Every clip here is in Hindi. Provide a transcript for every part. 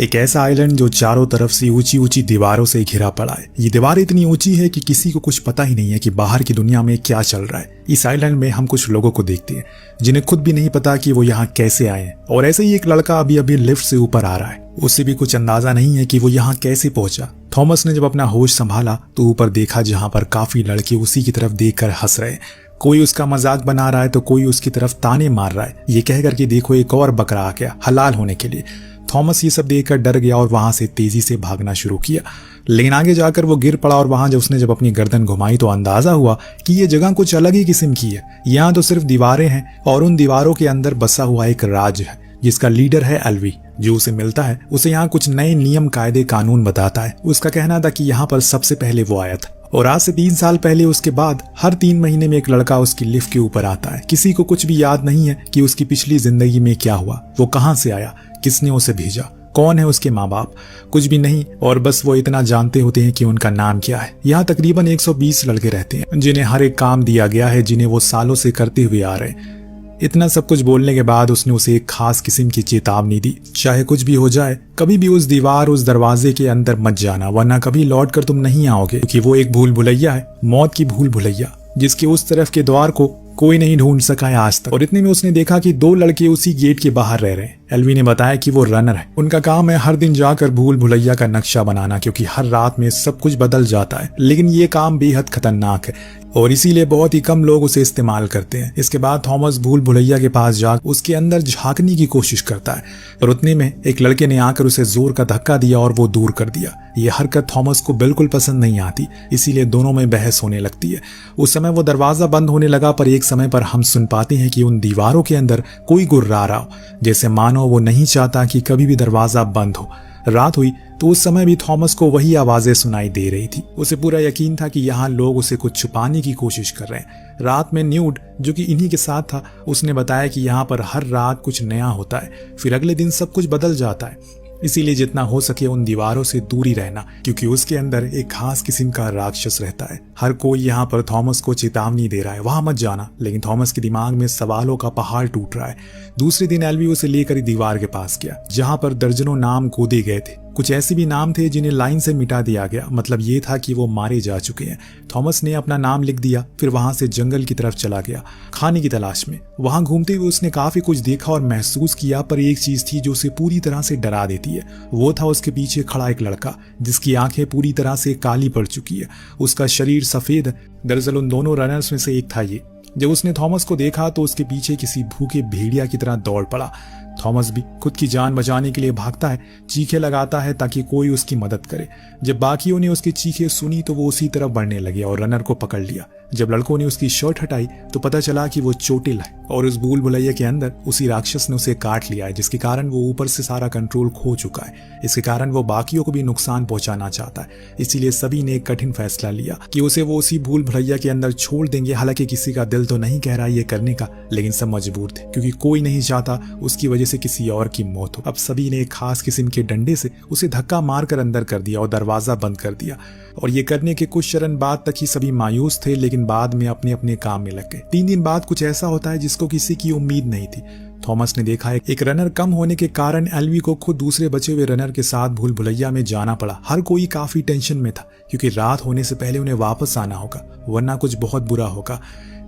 एक ऐसा आइलैंड जो चारों तरफ से ऊंची ऊंची दीवारों से घिरा पड़ा है। ये दीवार इतनी ऊंची है कि किसी को कुछ पता ही नहीं है कि बाहर की दुनिया में क्या चल रहा है। इस आइलैंड में हम कुछ लोगों को देखते हैं जिन्हें खुद भी नहीं पता कि वो यहाँ कैसे आए हैं। और ऐसे ही एक लड़का अभी अभी लिफ्ट से ऊपर आ रहा है, उससे भी कुछ अंदाजा नहीं है कि वो यहाँ कैसे पहुंचा। थॉमस ने जब अपना होश संभाला तो ऊपर देखा जहाँ पर काफी लड़के उसी की तरफ देखकर हंस रहे हैं। कोई उसका मजाक बना रहा है तो कोई उसकी तरफ ताने मार रहा है, ये कहकर कि देखो एक और बकरा आ गया हलाल होने के लिए। थॉमस ये सब देखकर डर गया और वहां से तेजी से भागना शुरू किया, लेकिन आगे जाकर वो गिर पड़ा और वहां जब अपनी गर्दन घुमाई तो अंदाजा हुआ कि ये जगह कुछ अलग ही किस्म की है। यहाँ तो सिर्फ दीवारें हैं और उन दीवारों के अंदर बसा हुआ एक राज है जिसका लीडर है एल्वी। जो उसे मिलता है उसे यहाँ कुछ नए नियम कायदे कानून बताता है। उसका कहना था कि यहाँ पर सबसे पहले वो आया था और आज से 3 साल पहले उसके बाद हर 3 महीने में एक लड़का उसकी लिफ्ट के ऊपर आता है। किसी को कुछ भी याद नहीं है कि उसकी पिछली जिंदगी में क्या हुआ, वो कहां से आया, किसने उसे भेजा, कौन है उसके माँ बाप, कुछ भी नहीं। और बस वो इतना जानते होते हैं कि उनका नाम क्या है। यहाँ तकरीबन 120 लड़के रहते हैं जिन्हें हर एक काम दिया गया है जिन्हें वो सालों से करते हुए आ रहे हैं। इतना सब कुछ बोलने के बाद उसने उसे एक खास किस्म की चेतावनी दी, चाहे कुछ भी हो जाए कभी भी उस दीवार उस दरवाजे के अंदर मत जाना, वरना कभी लौट कर तुम नहीं आओगे। क्योंकि वो एक भूल भुलैया है, मौत की भूल भुलैया, जिसके उस तरफ के द्वार को कोई नहीं ढूंढ सका है आज तक। और इतने में उसने देखा कि 2 लड़के उसी गेट के बाहर रह रहे हैं। एल्वी ने बताया कि वो रनर है, उनका काम है हर दिन जाकर भूल भुलैया का नक्शा बनाना, क्योंकि हर रात में सब कुछ बदल जाता है। लेकिन ये काम बेहद खतरनाक है और इसीलिए बहुत ही कम लोग उसे इस्तेमाल करते हैं। इसके बाद थॉमस भूल भुलैया के पास जाकर उसके अंदर झांकने की कोशिश करता है, पर उतने में एक लड़के ने आकर उसे जोर का धक्का दिया और वो दूर कर दिया। ये हरकत थॉमस को बिल्कुल पसंद नहीं आती, इसीलिए दोनों में बहस होने लगती है। उस समय वो दरवाजा बंद होने लगा, पर एक समय पर हम सुन पाते हैं कि उन दीवारों के अंदर कोई गुर्रा रहा हो, जैसे मानो वो नहीं चाहता कि कभी भी दरवाजा बंद हो। रात हुई तो उस समय भी थॉमस को वही आवाजें सुनाई दे रही थी। उसे पूरा यकीन था कि यहाँ लोग उसे कुछ छुपाने की कोशिश कर रहे हैं। रात में न्यूड, जो कि इन्हीं के साथ था, उसने बताया कि यहाँ पर हर रात कुछ नया होता है, फिर अगले दिन सब कुछ बदल जाता है। इसीलिए जितना हो सके उन दीवारों से दूरी रहना, क्योंकि उसके अंदर एक खास किस्म का राक्षस रहता है। हर कोई यहाँ पर थॉमस को चेतावनी दे रहा है, वहां मत जाना, लेकिन थॉमस के दिमाग में सवालों का पहाड़ टूट रहा है। दूसरे दिन एल्वी उसे लेकर दीवार के पास गया जहां पर दर्जनों नाम गोदे गए थे। कुछ ऐसे भी नाम थे जिन्हें लाइन से मिटा दिया गया, मतलब ये था कि वो मारे जा चुके हैं। थॉमस ने अपना नाम लिख दिया, फिर वहां से जंगल की तरफ चला गया खाने की तलाश में। वहां घूमते हुए उसने काफी कुछ देखा और महसूस किया, पर एक चीज थी जो उसे पूरी तरह से डरा देती है। वो था उसके पीछे खड़ा एक लड़का जिसकी आंखें पूरी तरह से काली पड़ चुकी है, उसका शरीर सफेद। दरअसल उन दोनों रनर्स में से एक था ये। जब उसने थॉमस को देखा तो उसके पीछे किसी भूखे भेड़िया की तरह दौड़ पड़ा। थॉमस भी खुद की जान बचाने के लिए भागता है, चीखें लगाता है ताकि कोई उसकी मदद करे। जब बाकियों ने उसकी चीखें सुनी तो वो उसी तरफ बढ़ने लगे और रनर को पकड़ लिया। जब लड़कों ने उसकी शर्ट हटाई तो पता चला कि वो चोटिल है और उस भूल भुलैया के अंदर उसी राक्षस ने उसे काट लिया है, जिसके कारण वो ऊपर से सारा कंट्रोल खो चुका है। इसके कारण वो बाकियों को भी नुकसान पहुंचाना चाहता है। इसीलिए सभी ने एक कठिन फैसला लिया कि उसे वो उसी भूल भुलैया के अंदर छोड़ देंगे। हालांकि किसी का दिल तो नहीं कह रहा ये करने का, लेकिन सब मजबूर थे, क्योंकि कोई नहीं चाहता उसकी वजह से किसी और की मौत हो। अब सभी ने एक खास किस्म के डंडे से उसे धक्का मारकर अंदर कर दिया और दरवाजा बंद कर दिया। और ये करने के कुछ क्षण बाद तक ही सभी मायूस थे, लेकिन बाद में अपने अपने काम में लग गए। 3 दिन बाद कुछ ऐसा होता है जिसको किसी की उम्मीद नहीं थी। थॉमस ने देखा एक रनर कम होने के कारण एल्वी को खुद दूसरे बचे हुए रनर के साथ भूल भुलैया में जाना पड़ा। हर कोई काफी टेंशन में था, क्योंकि रात होने से पहले उन्हें वापस आना होगा, वरना कुछ बहुत बुरा होगा।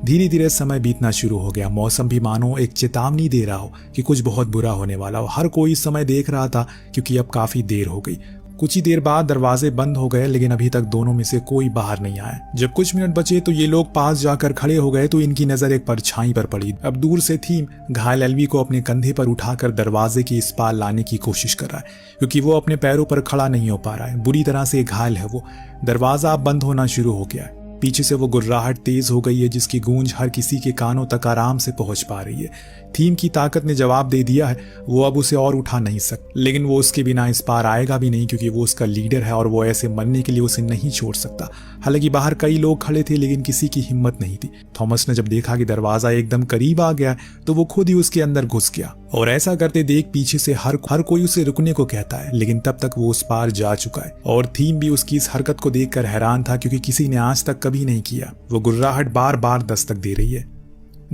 धीरे धीरे समय बीतना शुरू हो गया। मौसम भी मानो एक चेतावनी दे रहा हो कि कुछ बहुत बुरा होने वाला हो। हर कोई समय देख रहा था, क्योंकि अब काफी देर हो गई। कुछ ही देर बाद दरवाजे बंद हो गए, लेकिन अभी तक दोनों में से कोई बाहर नहीं आया। जब कुछ मिनट बचे तो ये लोग पास जाकर खड़े हो गए तो इनकी नजर एक परछाई पर पड़ी। अब दूर से थीम घायल एल्वी को अपने कंधे पर उठाकर दरवाजे के इस पार लाने की कोशिश कर रहा है, क्योंकि वो अपने पैरों पर खड़ा नहीं हो पा रहा है। बुरी तरह से घायल है वो। दरवाजा अब बंद होना शुरू हो गया है। पीछे से वो गुर्राहट तेज हो गई है, जिसकी गूंज हर किसी के कानों तक आराम से पहुंच पा रही है। थीम की ताकत ने जवाब दे दिया है, वो अब उसे और उठा नहीं सकता, लेकिन वो उसके बिना इस पार आएगा भी नहीं, क्योंकि वो उसका लीडर है और वो ऐसे मरने के लिए उसे नहीं छोड़ सकता। हालांकि बाहर कई लोग खड़े थे, लेकिन किसी की हिम्मत नहीं थी। थॉमस ने जब देखा कि दरवाजा एकदम करीब आ गया तो वो खुद ही उसके अंदर घुस गया, और ऐसा करते देख पीछे से हर कोई उसे रुकने को कहता है, लेकिन तब तक वो उस पार जा चुका है। और थीम भी उसकी इस हरकत को देखकर हैरान था, क्योंकि किसी ने आज तक कभी नहीं किया। वो गुर्राहट बार बार दस्तक दे रही है।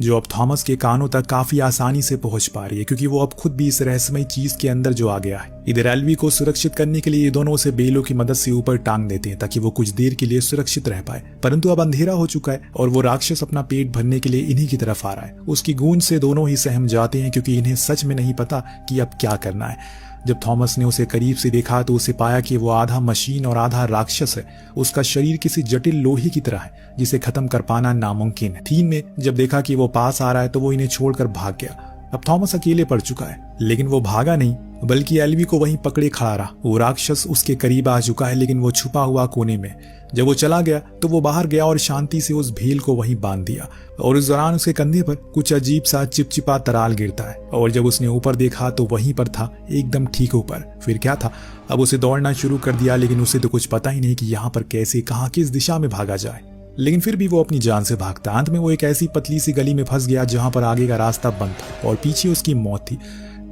जो अब थॉमस के कानों तक काफी आसानी से पहुंच पा रही है, क्योंकि वो अब खुद भी इस रहस्यमय चीज के अंदर जो आ गया है। इधर एल्वी को सुरक्षित करने के लिए ये दोनों उसे बेलों की मदद से ऊपर टांग देते हैं ताकि वो कुछ देर के लिए सुरक्षित रह पाए। परंतु अब अंधेरा हो चुका है और वो राक्षस अपना पेट भरने के लिए इन्हीं की तरफ आ रहा है। उसकी गूंज से दोनों ही सहम जाते हैं, क्योंकि इन्हें सच में नहीं पता कि अब क्या करना है। जब थॉमस ने उसे करीब से देखा तो उसे पाया कि वो आधा मशीन और आधा राक्षस है। उसका शरीर किसी जटिल लोहे की तरह है जिसे खत्म कर पाना नामुमकिन है। थीम ने जब देखा कि वो पास आ रहा है तो वो इन्हें छोड़कर भाग गया। अब थॉमस अकेले पड़ चुका है, लेकिन वो भागा नहीं बल्कि एल्वी को वहीं पकड़े खड़ा रहा। वो राक्षस उसके करीब आ चुका है, लेकिन वो छुपा हुआ कोने में। जब वो चला गया तो वो बाहर गया और शांति से उस भील को वहीं बांध दिया। और उस दौरान उसके कंधे पर कुछ अजीब सा चिपचिपा तराल गिरता है, और जब उसने ऊपर देखा तो वहीं पर था, एकदम ठीक ऊपर। फिर क्या था, अब उसे दौड़ना शुरू कर दिया, लेकिन उसे तो कुछ पता ही नहीं कि यहाँ पर कैसे, कहाँ, किस दिशा में भागा जाए। लेकिन फिर भी वो अपनी जान से भागता। अंत में वो एक ऐसी पतली सी गली में फंस गया जहां पर आगे का रास्ता बंद था और पीछे उसकी मौत थी।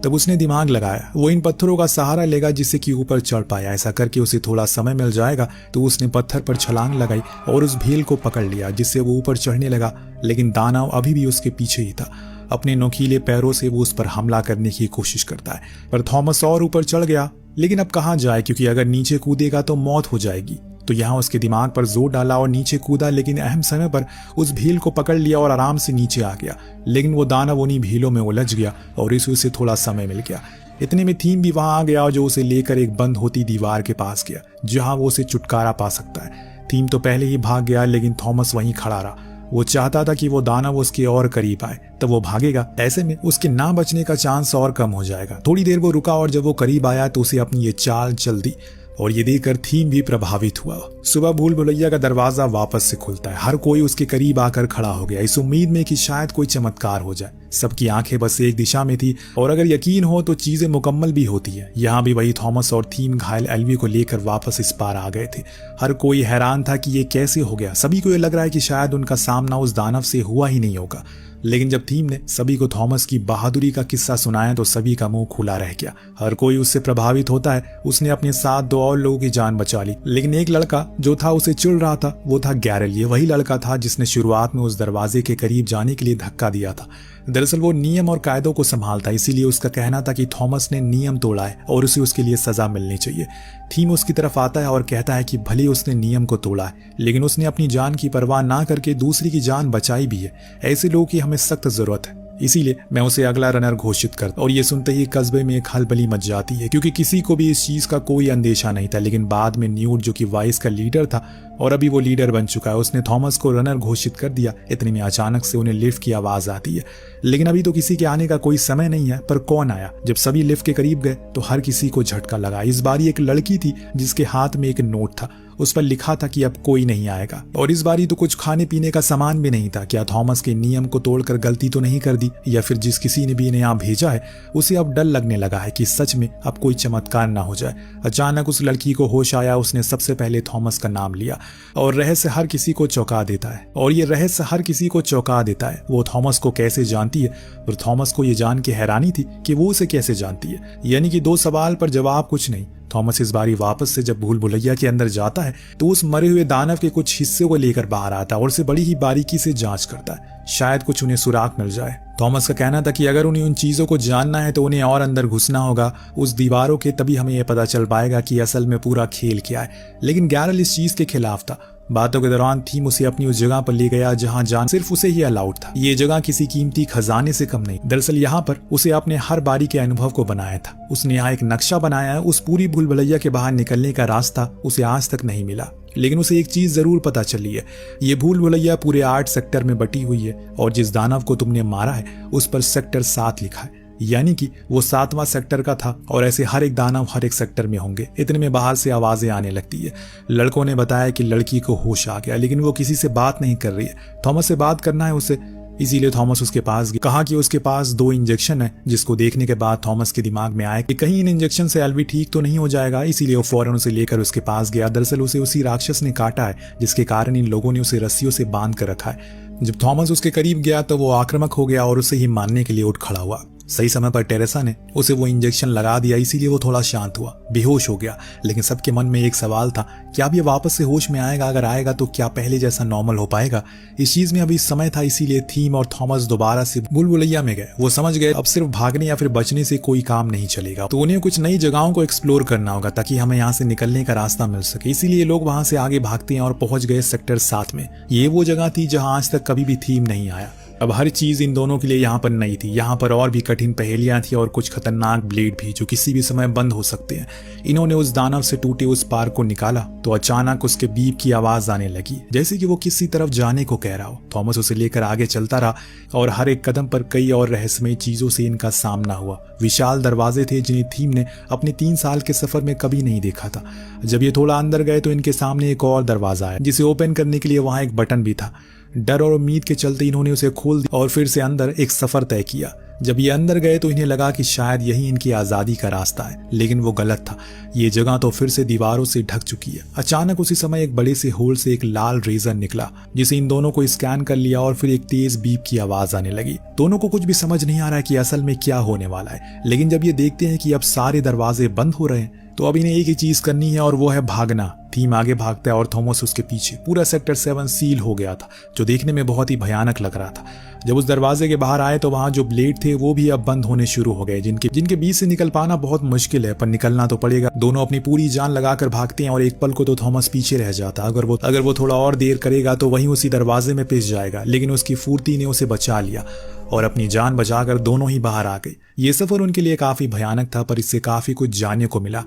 तब उसने दिमाग लगाया वो इन पत्थरों का सहारा लेगा जिससे कि ऊपर चढ़ पाया। ऐसा करके उसे थोड़ा समय मिल जाएगा। तो उसने पत्थर पर छलांग लगाई और उस भील को पकड़ लिया, जिससे वो ऊपर चढ़ने लगा। लेकिन दानव अभी भी उसके पीछे ही था। अपने नोकीले पैरों से वो उस पर हमला करने की कोशिश करता है, पर थॉमस और ऊपर चढ़ गया। लेकिन अब कहाँ जाए, क्योंकि अगर नीचे कूदेगा तो मौत हो जाएगी। तो यहाँ उसके दिमाग पर जोर डाला और नीचे कूदा, लेकिन अहम समय पर उस भील को पकड़ लिया और आराम से नीचे आ गया। लेकिन वो दानव उन्हीं भीलों में उलझ गया और इसे उसे थोड़ा समय मिल गया। इतने में थीम भी वहां आ गया, जो उसे लेकर एक बंद होती दीवार के पास गया जहां वो उसे छुटकारा पा सकता है। थीम तो पहले ही भाग गया, लेकिन थॉमस वहीं खड़ा रहा। वो चाहता था कि वो दानव उसके और करीब आए, तब वो भागेगा। ऐसे में उसके ना बचने का चांस और कम हो जाएगा। थोड़ी देर वो रुका और जब वो करीब आया तो उसे अपनी ये चाल चल दी, और ये देखकर थीम भी प्रभावित हुआ। सुबह भूल भुलैया का दरवाजा वापस से खुलता है। हर कोई उसके करीब आकर खड़ा हो गया, इस उम्मीद में कि शायद कोई चमत्कार हो जाए। सबकी आंखें बस एक दिशा में थी, और अगर यकीन हो तो चीजें मुकम्मल भी होती है। यहाँ भी वही थॉमस और थीम घायल एल्वी को लेकर वापस इस पार आ गए थे। हर कोई हैरान था कि ये कैसे हो गया। सभी को ये लग रहा है कि शायद उनका सामना उस दानव से हुआ ही नहीं होगा। लेकिन जब थीम ने सभी को थॉमस की बहादुरी का किस्सा सुनाया तो सभी का मुंह खुला रह गया। हर कोई उससे प्रभावित होता है। उसने अपने साथ 2 और लोगों की जान बचा ली, लेकिन एक लड़का जो था उसे चिढ़ रहा था, वो था गैरल। ये वही लड़का था जिसने शुरुआत में उस दरवाजे के करीब जाने के लिए धक्का दिया था। दरअसल वो नियम और कायदों को संभालता, इसीलिए उसका कहना था कि थॉमस ने नियम तोड़ा है और उसे उसके लिए सजा मिलनी चाहिए। थीम उसकी तरफ आता है और कहता है कि भले उसने नियम को तोड़ा है, लेकिन उसने अपनी जान की परवाह ना करके दूसरी की जान बचाई भी है। ऐसे लोगों की हमें सख्त जरूरत है, इसीलिए मैं उसे अगला रनर घोषित करता। और ये सुनते ही कस्बे में एक हलबली मच जाती है, क्योंकि किसी को भी इस चीज का कोई अंदेशा नहीं था। लेकिन बाद में न्यूट, जो कि वाइस का लीडर था और अभी वो लीडर बन चुका है, उसने थॉमस को रनर घोषित कर दिया। इतने में अचानक से उन्हें लिफ्ट की आवाज आती है, लेकिन अभी तो किसी के आने का कोई समय नहीं है। पर कौन आया? जब सभी लिफ्ट के करीब गए तो हर किसी को झटका लगा। इस बारी एक लड़की थी जिसके हाथ में एक नोट था। उस पर लिखा था कि अब कोई नहीं आएगा, और इस बारी तो कुछ खाने पीने का सामान भी नहीं था। क्या थॉमस के नियम को तोड़कर गलती तो नहीं कर दी, या फिर जिस किसी ने भी इन्हें यहाँ भेजा है उसे अब डर लगने लगा है कि सच में अब कोई चमत्कार ना हो जाए। अचानक उस लड़की को होश आया। उसने सबसे पहले थॉमस का नाम लिया, और रहस्य हर किसी को चौंका देता है। और ये रहस्य हर किसी को चौंका देता है। वो थॉमस को कैसे जानती है, और थॉमस को ये जान के हैरानी थी कि वो उसे कैसे जानती है। यानी कि 2 सवाल पर जवाब कुछ नहीं। थॉमस इस बारी वापस से जब भूल भुलैया के अंदर जाता है तो उस मरे हुए दानव के कुछ हिस्से को लेकर बाहर आता है और उसे बड़ी ही बारीकी से जांच करता है, शायद कुछ उन्हें सुराग मिल जाए। थॉमस का कहना था कि अगर उन्हें उन चीजों को जानना है तो उन्हें और अंदर घुसना होगा उस दीवारों के, तभी हमें यह पता चल पाएगा कि असल में पूरा खेल क्या है। लेकिन गैरल इस चीज के खिलाफ था। बातों के दौरान थीम उसे अपनी उस जगह पर ले गया जहां जान सिर्फ उसे ही अलाउड था। ये जगह किसी कीमती खजाने से कम नहीं। दरअसल यहाँ पर उसे अपने हर बारी के अनुभव को बनाया था। उसने यहाँ एक नक्शा बनाया है। उस पूरी भूल भुलैया के बाहर निकलने का रास्ता उसे आज तक नहीं मिला, लेकिन उसे एक चीज जरूर पता चली है। ये भूल भुलैया पूरे 8 सेक्टर में बटी हुई है, और जिस दानव को तुमने मारा है उस पर सेक्टर 7 लिखा है, यानी कि वो 7वां सेक्टर का था। और ऐसे हर एक दानव हर एक सेक्टर में होंगे। इतने में बाहर से आवाजें आने लगती है। लड़कों ने बताया कि लड़की को होश आ गया, लेकिन वो किसी से बात नहीं कर रही है। थॉमस से बात करना है उसे, इसीलिए थॉमस उसके पास गया। कहा कि उसके पास 2 इंजेक्शन है, जिसको देखने के बाद थॉमस के दिमाग में आया कि कहीं इन इंजेक्शन से एल्वी ठीक तो नहीं हो जाएगा। इसीलिए वो फौरन उसे लेकर उसके पास गया। दरअसल उसे उसी राक्षस ने काटा है, जिसके कारण इन लोगों ने उसे रस्सियों से बांध कर रखा है। जब थॉमस उसके करीब गया तो वो आक्रामक हो गया और उसे ही मारने के लिए उठ खड़ा हुआ। सही समय पर टेरेसा ने उसे वो इंजेक्शन लगा दिया, इसीलिए वो थोड़ा शांत हुआ, बेहोश हो गया। लेकिन सबके मन में एक सवाल था, क्या अब ये वापस से होश में आएगा? अगर आएगा तो क्या पहले जैसा नॉर्मल हो पाएगा? इस चीज में अभी समय था, इसीलिए थीम और थॉमस दोबारा से भूल-भुलैया में गए। वो समझ गए अब सिर्फ भागने या फिर बचने से कोई काम नहीं चलेगा, तो उन्हें कुछ नई जगहों को एक्सप्लोर करना होगा ताकि हमें यहाँ से निकलने का रास्ता मिल सके। इसीलिए लोग वहां से आगे भागते हैं और पहुंच गए सेक्टर 7 में। ये वो जगह थी जहां आज तक कभी भी थीम नहीं आया। अब हर चीज इन दोनों के लिए यहाँ पर नई थी। यहाँ पर और भी कठिन पहेलियां थी और कुछ खतरनाक ब्लेड भी जो किसी भी समय बंद हो सकते हैं। इन्होंने उस दानव से टूटे उस पार को निकाला तो अचानक उसके बीप की आवाज आने लगी, जैसे कि वो किसी तरफ जाने को कह रहा हो। थॉमस उसे लेकर आगे चलता रहा और हर एक कदम पर कई और रहस्यमय चीजों से इनका सामना हुआ। विशाल दरवाजे थे जिन्हें थीम ने अपने 3 साल के सफर में कभी नहीं देखा था। जब ये थोड़ा अंदर गए तो इनके सामने एक और दरवाजा आया जिसे ओपन करने के लिए वहां एक बटन भी था। डर और उम्मीद के चलते इन्होंने उसे खोल दिया और फिर से अंदर एक सफर तय किया। जब ये अंदर गए तो इन्हें लगा कि शायद यही इनकी आजादी का रास्ता है, लेकिन वो गलत था। ये जगह तो फिर से दीवारों से ढक चुकी है। अचानक उसी समय एक बड़े से होल से एक लाल रेजर निकला जिसे इन दोनों को स्कैन कर लिया और फिर एक तेज बीप की आवाज आने लगी। दोनों को कुछ भी समझ नहीं आ रहा है कि असल में क्या होने वाला है, लेकिन जब ये देखते हैं कि अब सारे दरवाजे बंद हो रहे हैं तो अब इन्हें एक ही चीज करनी है और वो है भागना। थीम आगे भागता है और थॉमस उसके पीछे। पूरा सेक्टर 7 सील हो गया था, जो देखने में बहुत ही भयानक लग रहा था। जब उस दरवाजे के बाहर आए तो वहां जो ब्लेड थे वो भी अब बंद होने शुरू हो गए, जिनके बीच से निकल पाना बहुत मुश्किल है, पर निकलना तो पड़ेगा। दोनों अपनी पूरी जान लगाकर भागते हैं और एक पल को तो थॉमस पीछे रह जाता। अगर वो थोड़ा और देर करेगा तो वहीं उसी दरवाजे में पिस जाएगा, लेकिन उसकी फुर्ती ने उसे बचा लिया और अपनी जान बचाकर दोनों ही बाहर आ गए। ये सफर उनके लिए काफी भयानक था, पर इससे काफी कुछ जानने को मिला।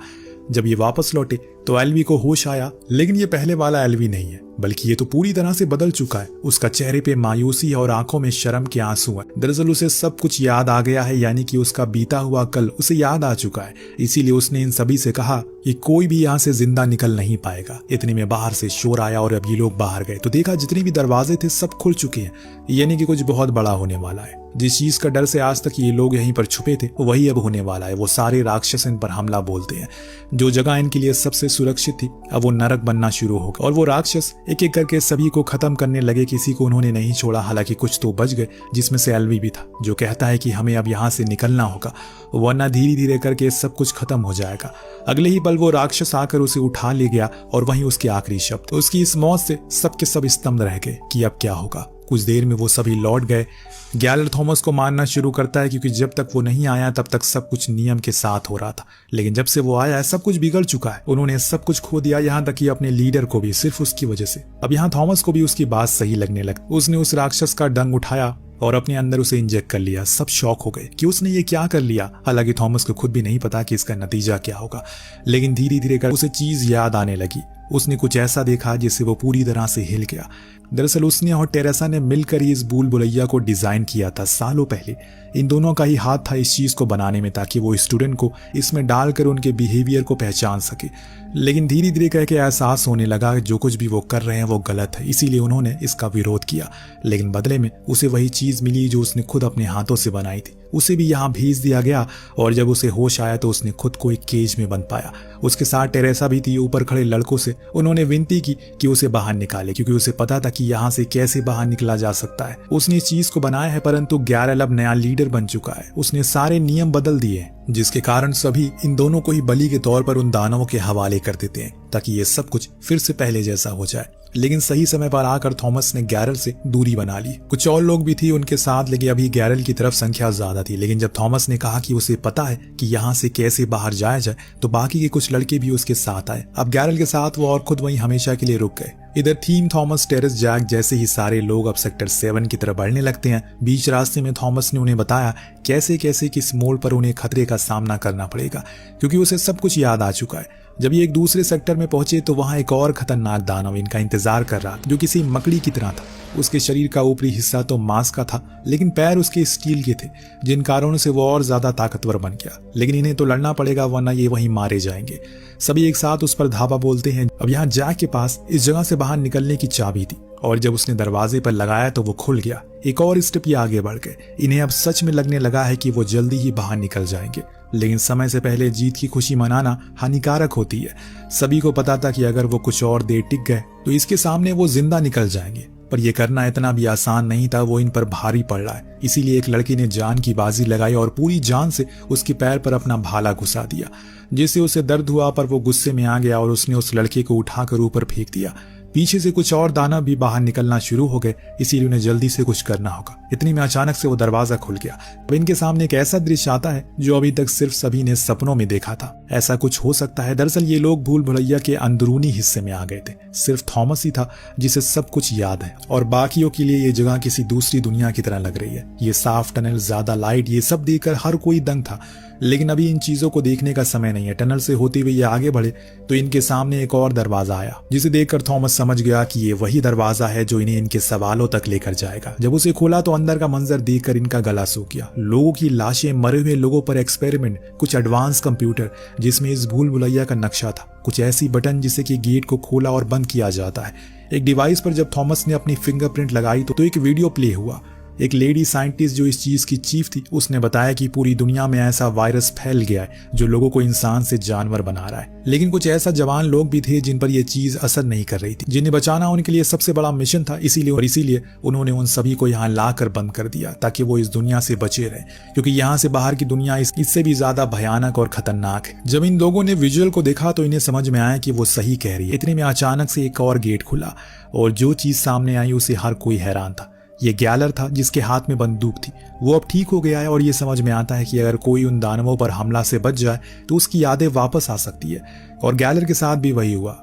जब ये वापस लौटे तो एल्वी को होश आया, लेकिन ये पहले वाला एल्वी नहीं है, बल्कि ये तो पूरी तरह से बदल चुका है। उसका चेहरे पे मायूसी और आंखों में शर्म के आंसू हैं। दरअसल उसे सब कुछ याद आ गया है, यानी कि उसका बीता हुआ कल उसे याद आ चुका है। इसीलिए उसने इन सभी से कहा कि कोई भी यहाँ से जिंदा निकल नहीं पाएगा। इतने में बाहर से शोर आया और अब ये लोग बाहर गए तो देखा जितने भी दरवाजे थे सब खुल चुके हैं, यानी कि कुछ बहुत बड़ा होने वाला है। जिस चीज का डर से आज तक ये लोग यहीं पर छुपे थे वही अब होने वाला है। वो सारे राक्षस इन पर हमला बोलते हैं। जो जगह इनके लिए सबसे सुरक्षित थी अब वो नरक बनना शुरू होगा और वो राक्षस एक एक करके सभी को खत्म करने लगे। किसी को उन्होंने नहीं छोड़ा, हालांकि कुछ तो बच गए, जिसमें से एल्वी भी था, जो कहता है कि हमें अब यहाँ से निकलना होगा वरना धीरे धीरे करके सब कुछ खत्म हो जाएगा। अगले ही पल वो राक्षस आकर उसे उठा ले गया और वहीं उसके आखिरी शब्द। उसकी इस मौत से सबके सब स्तब्ध रह गए कि अब क्या होगा। कुछ देर में वो सभी लौट गए। गैलर थॉमस को मारना शुरू करता है क्योंकि जब तक वो नहीं आया तब तक सब कुछ नियम के साथ हो रहा था, लेकिन जब से वो आया है सब कुछ बिगड़ चुका है। उन्होंने सब कुछ खो दिया, यहाँ तक कि अपने लीडर को भी, सिर्फ उसकी वजह से। अब यहाँ थॉमस को भी उसकी बात सही लगने लगी। उसने उस राक्षस का डंक उठाया और अपने अंदर उसे इंजेक्ट कर लिया। सब शॉक हो गए कि उसने ये क्या कर लिया। हालांकि थॉमस को खुद भी नहीं पता कि इसका नतीजा क्या होगा, लेकिन धीरे धीरे कर उसे चीज याद आने लगी। उसने कुछ ऐसा देखा जिससे वो पूरी तरह से हिल गया। दरअसल उसने और टेरेसा ने मिलकर ही इस भूल-भुलैया को डिजाइन किया था सालों पहले। इन दोनों का ही हाथ था इस चीज को बनाने में, ताकि वो स्टूडेंट को इसमें डालकर उनके बिहेवियर को पहचान सके। लेकिन धीरे धीरे करके एहसास होने लगा जो कुछ भी वो कर रहे हैं वो गलत है, इसीलिए उन्होंने इसका विरोध किया। लेकिन बदले में उसे वही चीज मिली जो उसने खुद अपने हाथों से बनाई थी। उसे भी यहाँ भेज दिया गया और जब उसे होश आया तो उसने खुद को एक केज में बंद पाया। उसके साथ टेरेसा भी थी। ऊपर खड़े लड़कों से उन्होंने विनती की कि उसे बाहर निकाले, क्योंकि उसे पता था कि यहाँ से कैसे बाहर निकला जा सकता है। उसने इस चीज को बनाया है, परंतु गैरल अब नया लीडर बन चुका है। उसने सारे नियम बदल दिए, जिसके कारण सभी इन दोनों को ही बलि के तौर पर उन दानवों के हवाले कर देते हैं ताकि ये सब कुछ फिर से पहले जैसा हो जाए। लेकिन सही समय पर आकर थॉमस ने गैरल से दूरी बना ली। कुछ और लोग भी थी उनके साथ, लेकिन अभी गैरल की तरफ संख्या ज्यादा थी। लेकिन जब थॉमस ने कहा कि उसे पता है कि यहाँ से कैसे बाहर जाया जाए, तो बाकी के कुछ लड़के भी उसके साथ आए। अब गैरल के साथ वो और खुद वहीं हमेशा के लिए रुक गए। इधर थीम, थॉमस, टेरेस, जैक जैसे ही सारे लोग अब सेक्टर 7 की तरफ बढ़ने लगते हैं। बीच रास्ते में थॉमस ने उन्हें बताया कैसे कैसे किस मोड़ पर उन्हें खतरे का सामना करना पड़ेगा, क्योंकि उसे सब कुछ याद आ चुका है। जब ये एक दूसरे सेक्टर में पहुंचे तो वहां एक और खतरनाक दानव इनका इंतजार कर रहा, जो किसी मकड़ी की तरह था। उसके शरीर का ऊपरी हिस्सा तो मांस का था, लेकिन पैर उसके स्टील के थे, जिन कारणों से वो और ज्यादा ताकतवर बन गया। लेकिन इन्हें तो लड़ना पड़ेगा, वरना ये वहीं मारे जाएंगे। सभी एक साथ उस पर धावा बोलते हैं। अब यहाँ जैक के पास इस जगह से बाहर निकलने की चाबी थी और जब उसने दरवाजे पर लगाया तो वो खुल गया। एक और स्टेप ये आगे बढ़ गए। इन्हें अब सच में लगने लगा है कि वो जल्दी ही बाहर निकल जाएंगे, लेकिन समय से पहले जीत की खुशी मनाना हानिकारक होती है। सभी को पता था कि अगर वो कुछ और देर टिक गए तो इसके सामने वो जिंदा निकल जाएंगे। पर यह करना इतना भी आसान नहीं था, वो इन पर भारी पड़ रहा है। इसीलिए एक लड़की ने जान की बाजी लगाई और पूरी जान से उसके पैर पर अपना भाला घुसा दिया, जिससे उसे दर्द हुआ, पर वो गुस्से में आ गया और उसने उस लड़के को उठाकर ऊपर फेंक दिया। पीछे से कुछ और दानव भी बाहर निकलना शुरू हो गए, इसीलिए उन्हें जल्दी से कुछ करना होगा। इतनी में अचानक से वो दरवाजा खुल गया। अब इनके सामने एक ऐसा दृश्य आता है जो अभी तक सिर्फ सभी ने सपनों में देखा था। ऐसा कुछ हो सकता है। दरअसल ये लोग भूल भुलैया के अंदरूनी हिस्से में आ गए थे। सिर्फ थॉमस ही था जिसे सब कुछ याद है, और बाकियों के लिए ये जगह किसी दूसरी दुनिया की तरह लग रही है। ये साफ टनल, ज्यादा लाइट, ये सब देखकर हर कोई दंग था। लेकिन अभी इन चीजों को देखने का समय नहीं है। टनल से होते हुए ये आगे बढ़े तो इनके सामने एक और दरवाजा आया, जिसे देखकर थॉमस समझ गया कि ये वही दरवाजा है जो इन्हें इनके सवालों तक लेकर जाएगा। जब उसे खोला तो अंदर का मंजर देखकर इनका गला सूख गया। लोगों की लाशें, मरे हुए लोगों पर एक्सपेरिमेंट, कुछ एडवांस कंप्यूटर जिसमें इस भूल भुलैया का नक्शा था, कुछ ऐसी बटन जिससे कि गेट को खोला और बंद किया जाता है। एक डिवाइस पर जब थॉमस ने अपनी फिंगरप्रिंट लगाई तो एक वीडियो प्ले हुआ। एक लेडी साइंटिस्ट जो इस चीज की चीफ थी, उसने बताया कि पूरी दुनिया में ऐसा वायरस फैल गया है जो लोगों को इंसान से जानवर बना रहा है। लेकिन कुछ ऐसा जवान लोग भी थे जिन पर यह चीज असर नहीं कर रही थी, जिन्हें बचाना उनके लिए सबसे बड़ा मिशन था। इसीलिए उन्होंने उन सभी को यहाँ लाकर बंद कर दिया ताकि वो इस दुनिया से बचे रहे, क्योंकि यहाँ से बाहर की दुनिया इससे भी ज्यादा भयानक और खतरनाक है। जब इन लोगों ने विजुअल को देखा तो इन्हें समझ में आया कि वो सही कह रही है। इतने में अचानक से एक और गेट खुला और जो चीज सामने आई उसे हर कोई हैरान था। ये गैलर था जिसके हाथ में बंदूक थी। वो अब ठीक हो गया है और ये समझ में आता है कि अगर कोई उन दानवों पर हमला से बच जाए तो उसकी यादें वापस आ सकती है, और गैलर के साथ भी वही हुआ।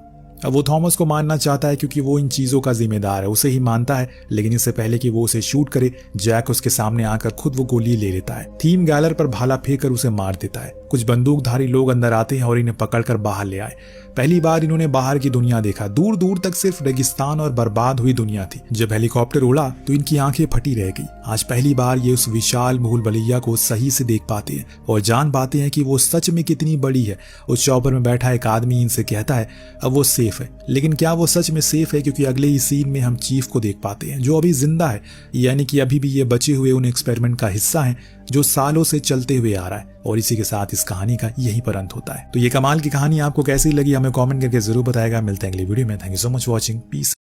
अब वो थॉमस को मानना चाहता है क्योंकि वो इन चीजों का जिम्मेदार है, उसे ही मानता है। लेकिन इससे पहले कि वो उसे शूट करे, जैक उसके सामने आकर खुद वो गोली ले लेता है। थीम गैलर पर भाला फेंक कर उसे मार देता है। कुछ बंदूकधारी लोग अंदर आते हैं और इन्हें पकड़कर बाहर ले आए। पहली बार इन्होंने बाहर की दुनिया देखा। दूर दूर तक सिर्फ रेगिस्तान और बर्बाद हुई दुनिया थी। जब हेलीकॉप्टर उड़ा तो इनकी आंखें फटी रह गई। आज पहली बार ये उस विशाल भूल भुलैया को सही से देख पाते हैं और जान पाते हैं कि वो सच में कितनी बड़ी है। उस चॉपर में बैठा एक आदमी इनसे कहता है अब वो सेफ है। लेकिन क्या वो सच में सेफ है? क्योंकि अगले ही सीन में हम चीफ को देख पाते हैं जो अभी जिंदा है, यानी कि अभी भी ये बचे हुए उन एक्सपेरिमेंट का हिस्सा है जो सालों से चलते हुए आ रहा है। और इसी के साथ इस कहानी का यही पर अंत होता है। तो ये कमाल की कहानी आपको कैसी लगी हमें कमेंट करके जरूर बताएगा। मिलते हैं अगली वीडियो में। Thank you so much watching. Piece.